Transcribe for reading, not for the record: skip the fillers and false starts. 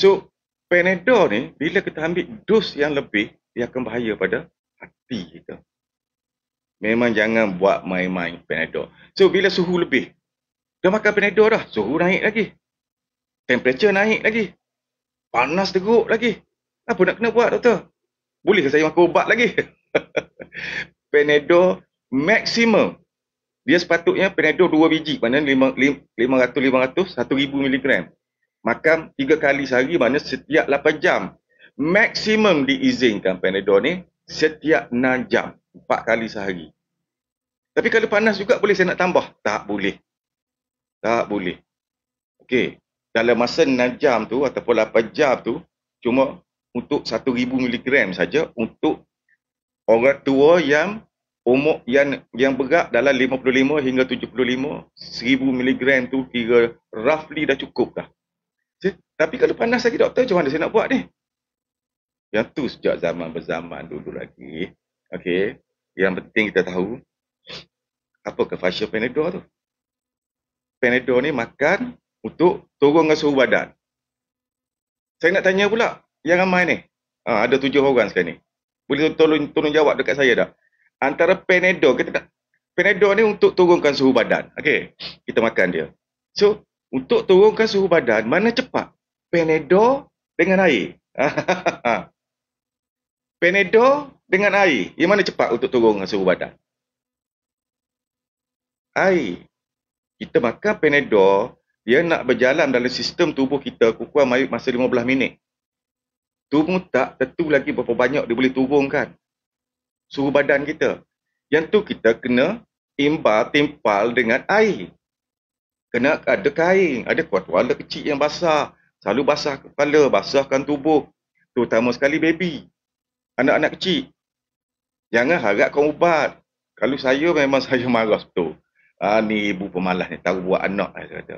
So, Panadol ni, bila kita ambil dos yang lebih, dia akan bahaya pada hati kita. Memang jangan buat main-main Panadol. So, bila suhu lebih, dah makan Panadol dah, suhu naik lagi. Temperature naik lagi. Panas teruk lagi. Apa nak kena buat, doktor? Boleh saya makan ubat lagi? Panadol maksimum. Dia sepatutnya Panadol 2 biji, maknanya 500, 1000 mg. Makan 3 kali sehari, maknanya setiap 8 jam. Maksimum diizinkan Panadol ni setiap 6 jam, 4 kali sehari. Tapi kalau panas juga boleh saya nak tambah? Tak boleh. Tak boleh. Okey, dalam masa 6 jam tu ataupun 8 jam tu cuma untuk 1000 mg saja untuk orang tua yang umur yang berat dalam 55 hingga 75, 1000 mg tu kira roughly dah cukup dah. Tapi kalau panas lagi doktor, macam mana saya nak buat ni? Yang tu sejak zaman berzaman dulu lagi. Okey, yang penting kita tahu apakah function Panadol tu. Panadol ni makan untuk turunkan suhu badan. Saya nak tanya pula, yang ramai ni, ada 7 orang sekarang ni. Boleh tolong jawab dekat saya tak? Antara Panadol, Panadol ni untuk turunkan suhu badan. Okey, kita makan dia. So, untuk turunkan suhu badan, mana cepat? Panadol dengan air. Panadol dengan air. Yang mana cepat untuk turunkan suhu badan? Air. Kita makan Panadol, dia nak berjalan dalam sistem tubuh kita kurang masa 15 minit. Tubuh tak tentu lagi berapa banyak dia boleh turunkan suhu badan kita. Yang tu kita kena timpal dengan air. Kena ada kain, ada kuala kecil yang basah. Selalu basah kepala, basahkan tubuh. Terutama sekali baby. Anak-anak kecil. Jangan harapkan ubat. Kalau saya memang saya marah betul. Ni ibu pemalas ni, tahu buat anak, saya kata.